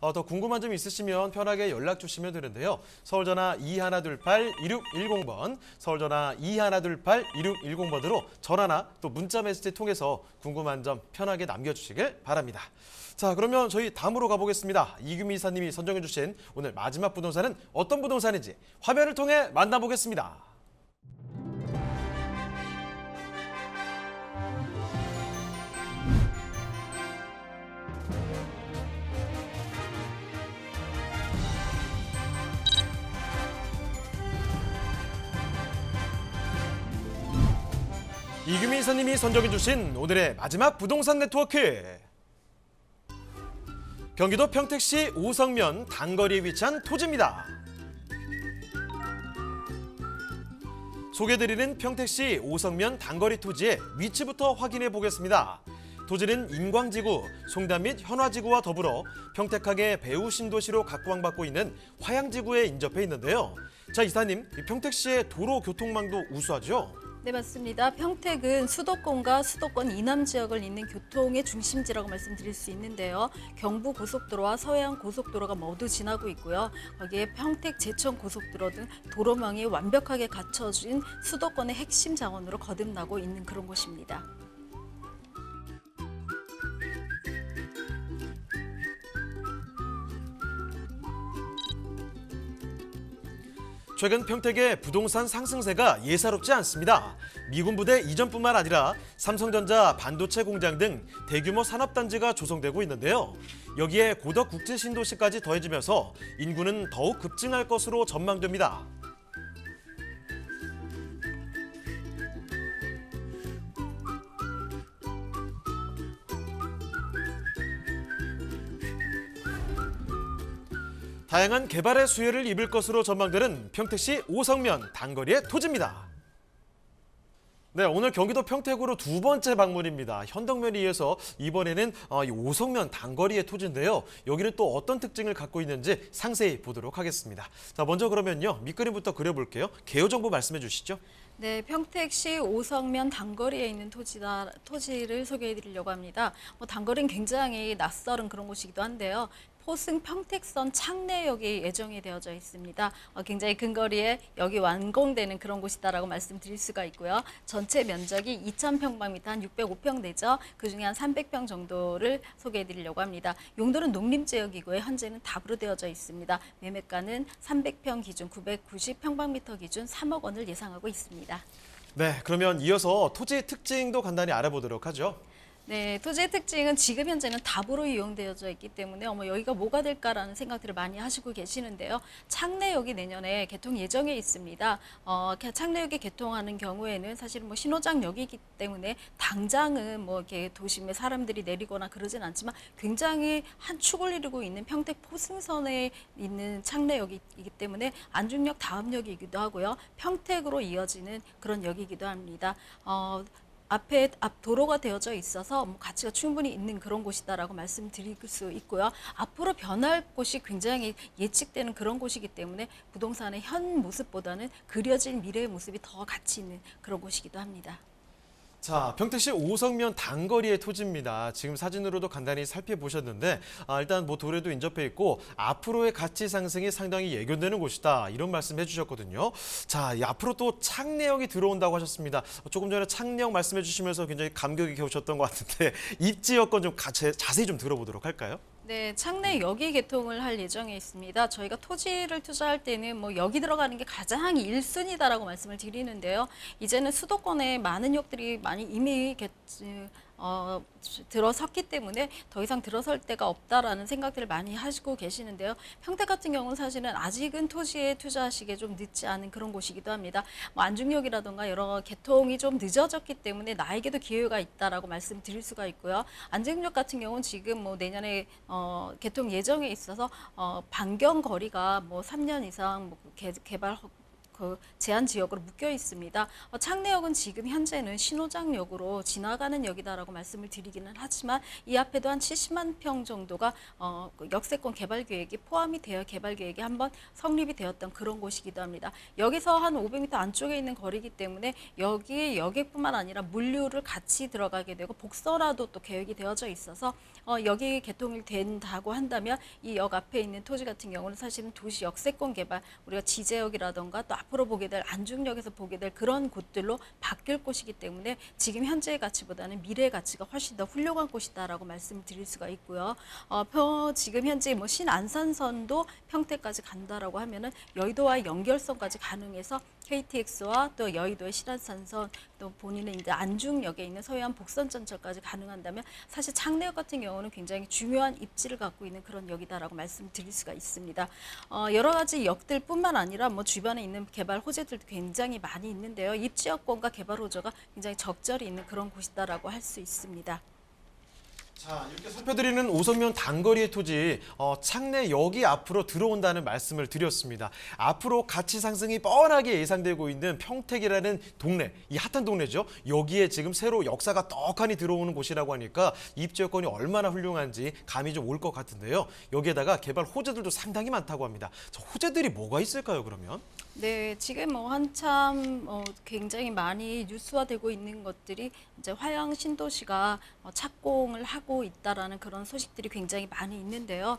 더 궁금한 점 있으시면 편하게 연락 주시면 되는데요. 서울전화 2128-2610번, 서울전화 2128-2610번으로 전화나 또 문자 메시지 통해서 궁금한 점 편하게 남겨주시길 바랍니다. 자, 그러면 저희 다음으로 가보겠습니다. 이규미 이사님이 선정해 주신 오늘 마지막 부동산은 어떤 부동산인지 화면을 통해 만나보겠습니다. 이규미 이사님이 선정해 주신 오늘의 마지막 부동산 네트워크. 경기도 평택시 오성면 단거리에 위치한 토지입니다. 소개해드리는 평택시 오성면 단거리 토지의 위치부터 확인해 보겠습니다. 토지는 인광지구, 송담 및 현화지구와 더불어 평택항의 배후 신도시로 각광받고 있는 화양지구에 인접해 있는데요. 자, 이사님, 평택시의 도로 교통망도 우수하죠? 네, 맞습니다. 평택은 수도권과 수도권 이남 지역을 잇는 교통의 중심지라고 말씀드릴 수 있는데요. 경부고속도로와 서해안고속도로가 모두 지나고 있고요. 거기에 평택 제천고속도로 등 도로망이 완벽하게 갖춰진 수도권의 핵심 자원으로 거듭나고 있는 그런 곳입니다. 최근 평택의 부동산 상승세가 예사롭지 않습니다. 미군 부대 이전뿐만 아니라 삼성전자 반도체 공장 등 대규모 산업단지가 조성되고 있는데요. 여기에 고덕 국제신도시까지 더해지면서 인구는 더욱 급증할 것으로 전망됩니다. 다양한 개발의 수혜를 입을 것으로 전망되는 평택시 오성면 단거리의 토지입니다. 네, 오늘 경기도 평택으로 두 번째 방문입니다. 현덕면에 이어서 이번에는 이 오성면 단거리의 토지인데요. 여기는 또 어떤 특징을 갖고 있는지 상세히 보도록 하겠습니다. 자, 먼저 그러면요, 밑그림부터 그려볼게요. 개요 정보 말씀해 주시죠. 네, 평택시 오성면 단거리에 있는 토지를 소개해드리려고 합니다. 단거리는 굉장히 낯설은 그런 곳이기도 한데요. 포승 평택선 창내역이 예정이 되어져 있습니다. 굉장히 근거리에 여기 완공되는 그런 곳이다라고 말씀드릴 수가 있고요. 전체 면적이 2,000평방미터, 한 605평 되죠. 그중에 한 300평 정도를 소개해드리려고 합니다. 용도는 농림지역이고요. 현재는 답으로 되어져 있습니다. 매매가는 300평 기준, 990평방미터 기준 3억 원을 예상하고 있습니다. 네, 그러면 이어서 토지 특징도 간단히 알아보도록 하죠. 네, 토지의 특징은 지금 현재는 답으로 이용되어져 있기 때문에 여기가 뭐가 될까라는 생각들을 많이 하시고 계시는데요. 창내역이 내년에 개통 예정에 있습니다. 창내역이 개통하는 경우에는 사실 신호장역이기 때문에 당장은 이렇게 도심에 사람들이 내리거나 그러진 않지만 굉장히 한 축을 이루고 있는 평택 포승선에 있는 창내역이기 때문에 안중역 다음역이기도 하고요. 평택으로 이어지는 그런 역이기도 합니다. 앞 도로가 되어져 있어서 가치가 충분히 있는 그런 곳이다라고 말씀드릴 수 있고요. 앞으로 변할 곳이 굉장히 예측되는 그런 곳이기 때문에 부동산의 현 모습보다는 그려진 미래의 모습이 더 가치 있는 그런 곳이기도 합니다. 자, 평택시 오성면 단거리의 토지입니다. 지금 사진으로도 간단히 살펴보셨는데 일단 도로에도 인접해 있고 앞으로의 가치 상승이 상당히 예견되는 곳이다. 이런 말씀 해주셨거든요. 자, 앞으로 또 창내역이 들어온다고 하셨습니다. 조금 전에 창내역 말씀해 주시면서 굉장히 감격이 겨우셨던 것 같은데 입지 여건 좀 자세히 좀 들어보도록 할까요? 네, 창내역이 개통을 할 예정에 있습니다. 저희가 토지를 투자할 때는 역이 들어가는 게 가장 1순위다라고 말씀을 드리는데요. 이제는 수도권에 많은 역들이 많이 이미 들어섰기 때문에 더 이상 들어설 데가 없다라는 생각들을 많이 하시고 계시는데요. 평택 같은 경우는 사실은 아직은 토지에 투자하시기에 좀 늦지 않은 그런 곳이기도 합니다. 안중역이라든가 여러 개통이 좀 늦어졌기 때문에 나에게도 기회가 있다라고 말씀드릴 수가 있고요. 안중역 같은 경우는 지금 내년에 반경 거리가 3년 이상 개발 그 제한 지역으로 묶여 있습니다. 창내역은 지금 현재는 신호장역으로 지나가는 역이다라고 말씀을 드리기는 하지만 이 앞에도 한 70만 평 정도가 그 역세권 개발 계획이 포함이 되어 개발 계획이 한번 성립이 되었던 그런 곳이기도 합니다. 여기서 한 500m 안쪽에 있는 거리이기 때문에 여기에 여객뿐만 아니라 물류를 같이 들어가게 되고 복선화도 또 계획이 되어져 있어서 여기 개통이 된다고 한다면 이 역 앞에 있는 토지 같은 경우는 사실은 도시 역세권 개발, 우리가 지제역이라던가 또 앞으로 보게 될 안중역에서 보게 될 그런 곳들로 바뀔 곳이기 때문에 지금 현재의 가치보다는 미래의 가치가 훨씬 더 훌륭한 곳이다라고 말씀을 드릴 수가 있고요. 지금 현재 뭐 신안산선도 평택까지 간다라고 하면은 여의도와 연결선까지 가능해서 KTX와 또 여의도의 신안산선 또 본인은 이제 안중역에 있는 서해안 복선전철까지 가능한다면 사실 창내역 같은 경우는 굉장히 중요한 입지를 갖고 있는 그런 역이다라고 말씀드릴 수가 있습니다. 여러 가지 역들뿐만 아니라 뭐 주변에 있는 개발 호재들도 굉장히 많이 있는데요. 입지 여건과 개발 호재가 굉장히 적절히 있는 그런 곳이다라고 할 수 있습니다. 자, 이렇게 살펴드리는 5성면 단거리의 토지 창내역이 앞으로 들어온다는 말씀을 드렸습니다. 앞으로 가치 상승이 뻔하게 예상되고 있는 평택이라는 동네, 이 핫한 동네죠. 여기에 지금 새로 역사가 떡하니 들어오는 곳이라고 하니까 입지 여건이 얼마나 훌륭한지 감이 좀 올 것 같은데요. 여기에다가 개발 호재들도 상당히 많다고 합니다. 저 호재들이 뭐가 있을까요, 그러면? 네, 지금 뭐 한참 굉장히 많이 뉴스화되고 있는 것들이 이제 화양 신도시가 착공을 하고 있다라는 그런 소식들이 굉장히 많이 있는데요.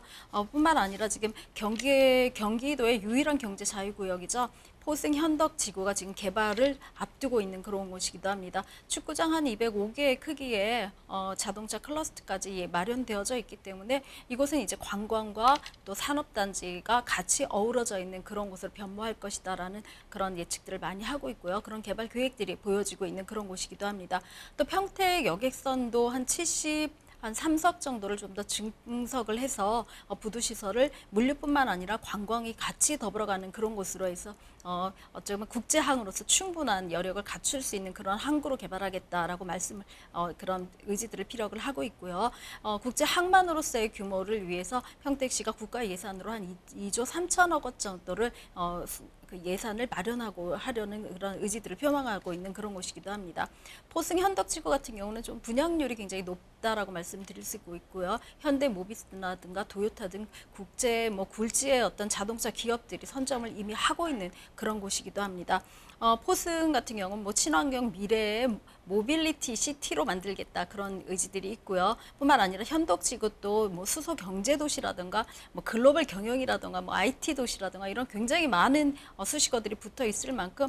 뿐만 아니라 지금 경기도의 유일한 경제 자유구역이죠. 포승 현덕 지구가 지금 개발을 앞두고 있는 그런 곳이기도 합니다. 축구장 한 205개의 크기의 자동차 클러스터까지 마련되어져 있기 때문에 이곳은 이제 관광과 또 산업단지가 같이 어우러져 있는 그런 곳으로 변모할 것이다라는 그런 예측들을 많이 하고 있고요. 그런 개발 계획들이 보여지고 있는 그런 곳이기도 합니다. 또 평택 여객선도 한 3석 정도를 좀 더 증석을 해서 부두시설을 물류뿐만 아니라 관광이 같이 더불어가는 그런 곳으로 해서 어쩌면 국제항으로서 충분한 여력을 갖출 수 있는 그런 항구로 개발하겠다라고 말씀을 그런 의지들을 피력을 하고 있고요. 국제항만으로서의 규모를 위해서 평택시가 국가 예산으로 한 2조 3천억 원 정도를 그 예산을 마련하고 하려는 그런 의지들을 표명하고 있는 그런 곳이기도 합니다. 포승 현덕지구 같은 경우는 좀 분양률이 굉장히 높다라고 말씀드릴 수 있고요. 현대모비스라든가 도요타 등 국제 굴지의 어떤 자동차 기업들이 선점을 이미 하고 있는 그런 곳이기도 합니다. 포승 같은 경우는 친환경 미래의 모빌리티 시티로 만들겠다 그런 의지들이 있고요. 뿐만 아니라 현덕지구도 수소 경제 도시라든가 글로벌 경영이라든가 IT 도시라든가 이런 굉장히 많은 수식어들이 붙어 있을 만큼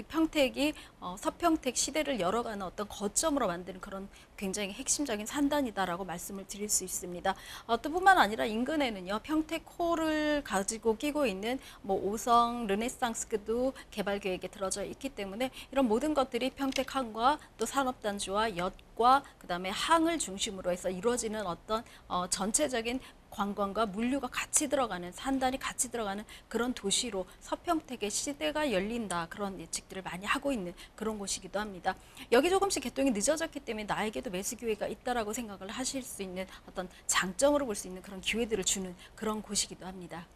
평택이 서평택 시대를 열어가는 어떤 거점으로 만드는 그런 굉장히 핵심적인 산단이다라고 말씀을 드릴 수 있습니다. 또 뿐만 아니라 인근에는요 평택호를 가지고 끼고 있는 5성 르네상스도 개발 계획에 들어져 있기 때문에 이런 모든 것들이 평택항과 또 산업단지와 엿과 그다음에 항을 중심으로 해서 이루어지는 어떤 전체적인 관광과 물류가 같이 들어가는 산단이 같이 들어가는 그런 도시로 서평택의 시대가 열린다 그런 예측들을 많이 하고 있는 그런 곳이기도 합니다. 여기 조금씩 개통이 늦어졌기 때문에 나에게도 매수 기회가 있다라고 생각을 하실 수 있는 어떤 장점으로 볼 수 있는 그런 기회들을 주는 그런 곳이기도 합니다.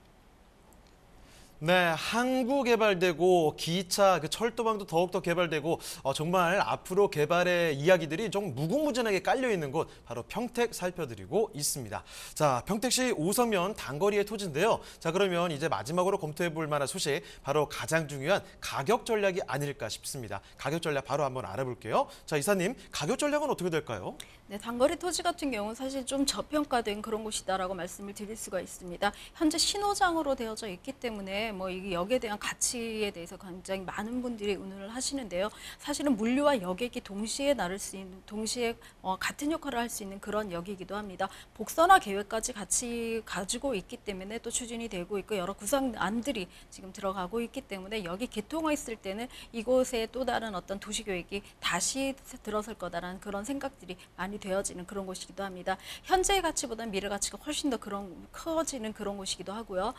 네, 항구 개발되고 기차, 철도망도 더욱더 개발되고 정말 앞으로 개발의 이야기들이 좀 무궁무진하게 깔려 있는 곳 바로 평택 살펴드리고 있습니다. 자, 평택시 5성면 단거리의 토지인데요. 자, 그러면 이제 마지막으로 검토해 볼 만한 소식 바로 가장 중요한 가격 전략이 아닐까 싶습니다. 가격 전략 바로 한번 알아볼게요. 자, 이사님, 가격 전략은 어떻게 될까요? 네, 단거리 토지 같은 경우는 사실 좀 저평가된 그런 곳이다라고 말씀을 드릴 수가 있습니다. 현재 신호장으로 되어져 있기 때문에 이 역에 대한 가치에 대해서 굉장히 많은 분들이 의논을 하시는데요. 사실은 물류와 여객이 동시에 나를 수 있는, 동시에 같은 역할을 할 수 있는 그런 역이기도 합니다. 복선화 계획까지 같이 가지고 있기 때문에 또 추진이 되고 있고 여러 구상안들이 지금 들어가고 있기 때문에 여기 개통했을 때는 이곳에 또 다른 어떤 도시 계획이 다시 들어설 거다라는 그런 생각들이 많이 되어지는 그런 곳이기도 합니다. 현재의 가치보다는 미래 가치가 훨씬 더 커지는 그런 곳이기도 하고요.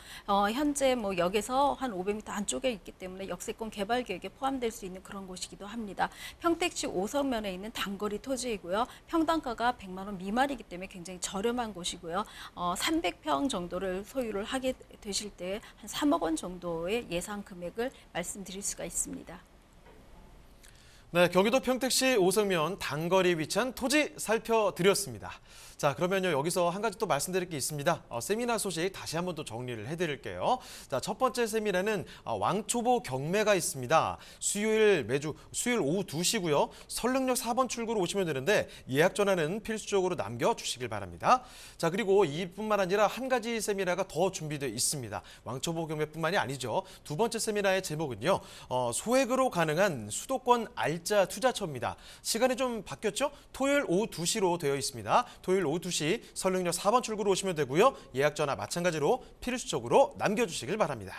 현재 뭐 역에서 한 500m 안쪽에 있기 때문에 역세권 개발 계획에 포함될 수 있는 그런 곳이기도 합니다. 평택시 오성면에 있는 단거리 토지이고요. 평당가가 100만 원 미만이기 때문에 굉장히 저렴한 곳이고요. 300평 정도를 소유를 하게 되실 때 한 3억 원 정도의 예상 금액을 말씀드릴 수가 있습니다. 네, 경기도 평택시 오성면 단거리에 위치한 토지 살펴드렸습니다. 자, 그러면요, 여기서 한 가지 또 말씀드릴 게 있습니다. 세미나 소식 다시 한번 또 정리를 해드릴게요. 자, 첫 번째 세미나는 왕초보 경매가 있습니다. 매주 수요일 오후 2시고요. 설릉역 4번 출구로 오시면 되는데 예약 전화는 필수적으로 남겨주시길 바랍니다. 자, 그리고 이뿐만 아니라 한 가지 세미나가 더 준비되어 있습니다. 왕초보 경매뿐만이 아니죠. 두 번째 세미나의 제목은요, 소액으로 가능한 수도권 알짜 투자처입니다. 시간이 좀 바뀌었죠? 토요일 오후 2시로 되어 있습니다. 토요일 오후 2시 설릉역 4번 출구로 오시면 되고요. 예약 전화 마찬가지로 필수적으로 남겨주시길 바랍니다.